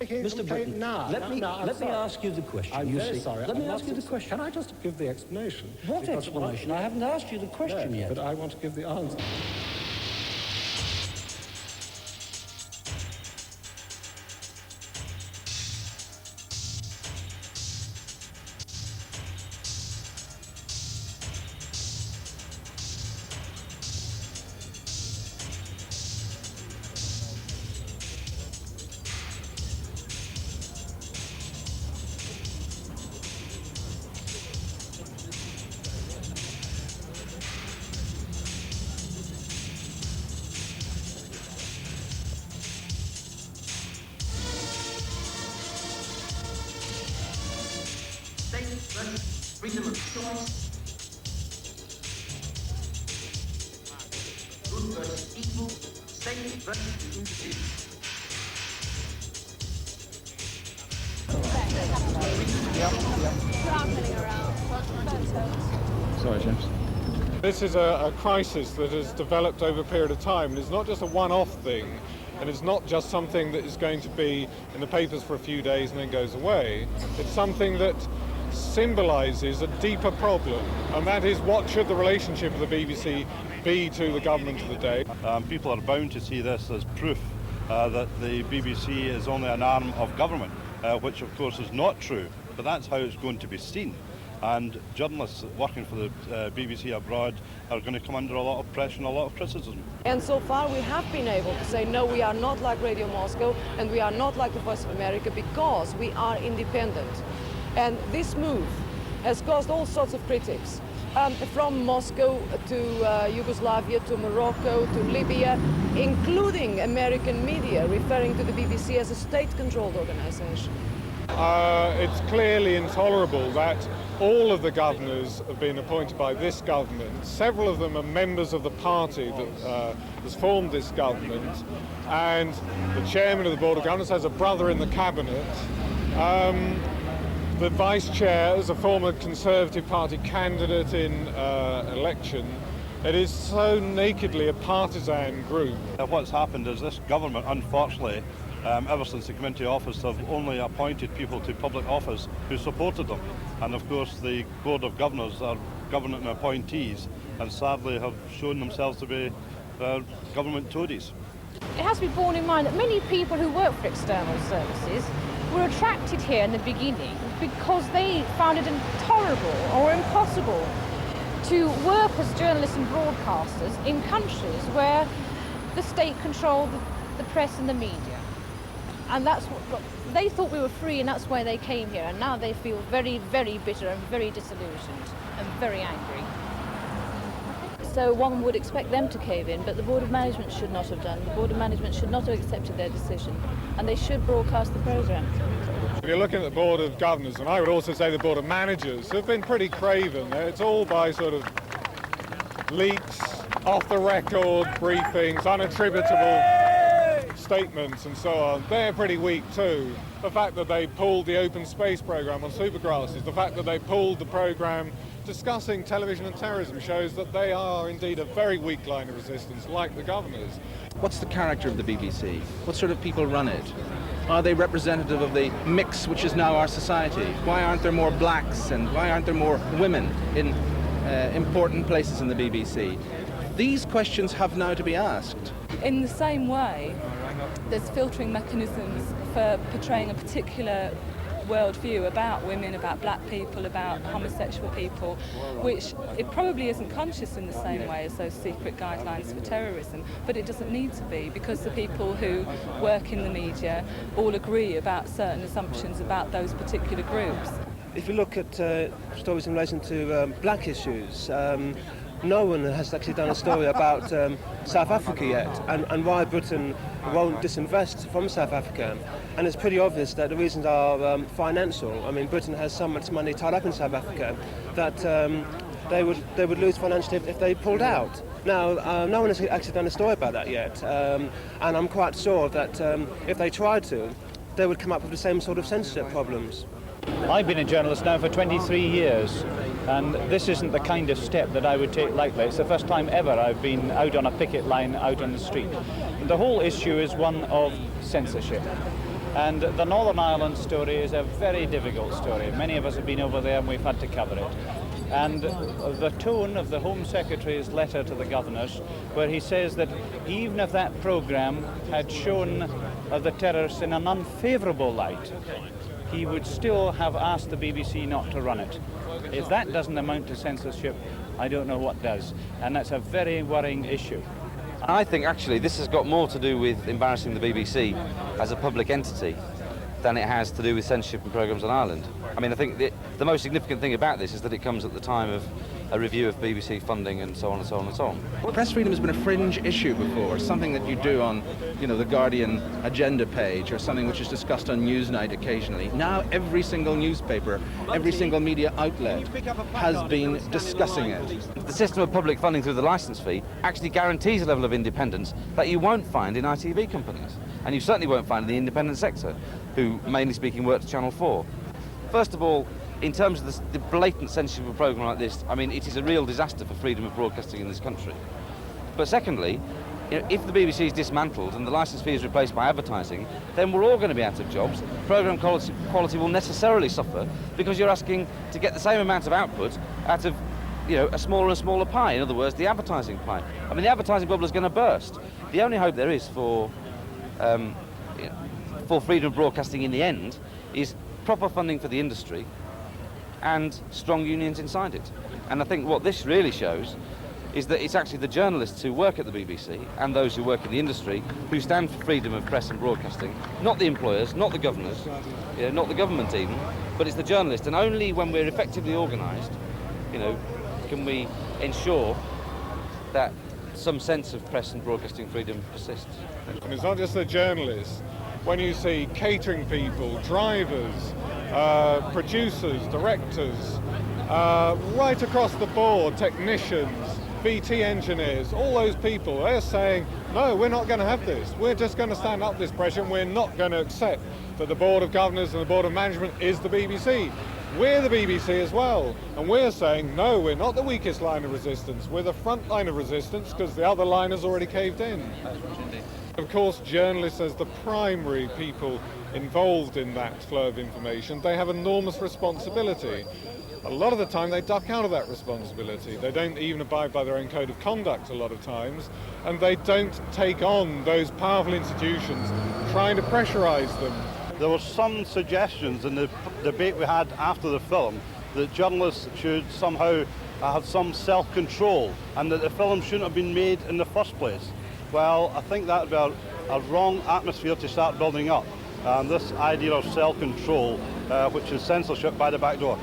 Mr. Britton, now. let me ask you the question. I'm very sorry. Let me ask you the question. Can I just give the explanation? What explanation? I haven't asked you the question yet. But I want to give the answer. Freedom of choice. Good versus evil. State versus the individual. Sorry, James. This is a crisis that has developed over a period of time, and it's not just a one-off thing, and it's not just something that is going to be in the papers for a few days and then goes away. It's something that symbolises a deeper problem, and that is, what should the relationship of the BBC be to the government of the day? People are bound to see this as proof that the BBC is only an arm of government, which of course is not true, but that's how it's going to be seen. And journalists working for the BBC abroad are going to come under a lot of pressure and a lot of criticism. And so far we have been able to say, no, we are not like Radio Moscow and we are not like the Voice of America, because we are independent. And this move has caused all sorts of critics, from Moscow to Yugoslavia, to Morocco, to Libya, including American media referring to the BBC as a state-controlled organization. It's clearly intolerable that all of the governors have been appointed by this government. Several of them are members of the party that has formed this government, and the chairman of the Board of Governors has a brother in the cabinet. The vice chair is a former Conservative Party candidate in election. It is so nakedly a partisan group. What's happened is this government, unfortunately, ever since they came into office, have only appointed people to public office who supported them. And of course the Board of Governors are government appointees, and sadly have shown themselves to be government toadies. It has to be borne in mind that many people who work for external services were attracted here in the beginning because they found it intolerable or impossible to work as journalists and broadcasters in countries where the state controlled the press and the media. And that's what they thought we were free, and that's why they came here. And now they feel very, very bitter and very disillusioned and very angry. So one would expect them to cave in, but the Board of Management should not have done. The Board of Management should not have accepted their decision, and they should broadcast the programme. If you're looking at the Board of Governors, and I would also say the Board of Managers, have been pretty craven. It's all by sort of leaks, off-the-record briefings, unattributable statements and so on. They're pretty weak too. The fact that they pulled the open space programme on supergrasses, the fact that they pulled the programme discussing television and terrorism, shows that they are indeed a very weak line of resistance, like the governors. What's the character of the BBC? What sort of people run it? Are they representative of the mix which is now our society? Why aren't there more blacks, and why aren't there more women in important places in the BBC? These questions have now to be asked. In the same way, there's filtering mechanisms for portraying a particular worldview about women, about black people, about homosexual people, which it probably isn't conscious in the same way as those secret guidelines for terrorism, but it doesn't need to be, because the people who work in the media all agree about certain assumptions about those particular groups. If you look at stories in relation to black issues, no one has actually done a story about South Africa yet, and why Britain won't disinvest from South Africa. And it's pretty obvious that the reasons are financial. I mean, Britain has so much money tied up in South Africa that they would lose financially if they pulled out. Now, no one has actually done a story about that yet, and I'm quite sure that if they tried to, they would come up with the same sort of censorship problems. I've been a journalist now for 23 years, and this isn't the kind of step that I would take lightly. It's the first time ever I've been out on a picket line, out on the street. The whole issue is one of censorship. And the Northern Ireland story is a very difficult story. Many of us have been over there and we've had to cover it. And the tone of the Home Secretary's letter to the governors, where he says that even if that programme had shown the terrorists in an unfavourable light, he would still have asked the BBC not to run it. If that doesn't amount to censorship, I don't know what does. And that's a very worrying issue. I think actually this has got more to do with embarrassing the BBC as a public entity than it has to do with censorship and programmes on Ireland. I mean, I think the most significant thing about this is that it comes at the time of a review of BBC funding and so on and so on and so on. Well, press freedom has been a fringe issue before, something that you do on, the Guardian agenda page or something which is discussed on Newsnight occasionally. Now every single newspaper, every single media outlet has been discussing it. The system of public funding through the licence fee actually guarantees a level of independence that you won't find in ITV companies, and you certainly won't find in the independent sector, who, mainly speaking, work to Channel 4. First of all, in terms of the blatant censorship of a programme like this, I mean, it is a real disaster for freedom of broadcasting in this country. But secondly, if the BBC is dismantled and the licence fee is replaced by advertising, then we're all going to be out of jobs. Programme quality will necessarily suffer because you're asking to get the same amount of output out of a smaller and smaller pie. In other words, the advertising pie. I mean, the advertising bubble is going to burst. The only hope there is for freedom of broadcasting in the end is proper funding for the industry and strong unions inside it. And I think what this really shows is that it's actually the journalists who work at the BBC and those who work in the industry who stand for freedom of press and broadcasting, not the employers, not the governors, not the government even, but it's the journalists. And only when we're effectively organised, can we ensure that some sense of press and broadcasting freedom persists. And it's not just the journalists. When you see catering people, drivers, producers, directors, right across the board, technicians, BT engineers, all those people, they're saying, no, we're not going to have this. We're just going to stand up to this pressure and we're not going to accept that the Board of Governors and the Board of Management is the BBC. We're the BBC as well, and we're saying, no, we're not the weakest line of resistance. We're the front line of resistance because the other line has already caved in. Of course, journalists as the primary people involved in that flow of information, they have enormous responsibility. A lot of the time they duck out of that responsibility. They don't even abide by their own code of conduct a lot of times, and they don't take on those powerful institutions trying to pressurise them. There were some suggestions in the debate we had after the film that journalists should somehow have some self-control and that the film shouldn't have been made in the first place. Well, I think that would be a wrong atmosphere to start building up. This idea of self-control, which is censorship by the back door.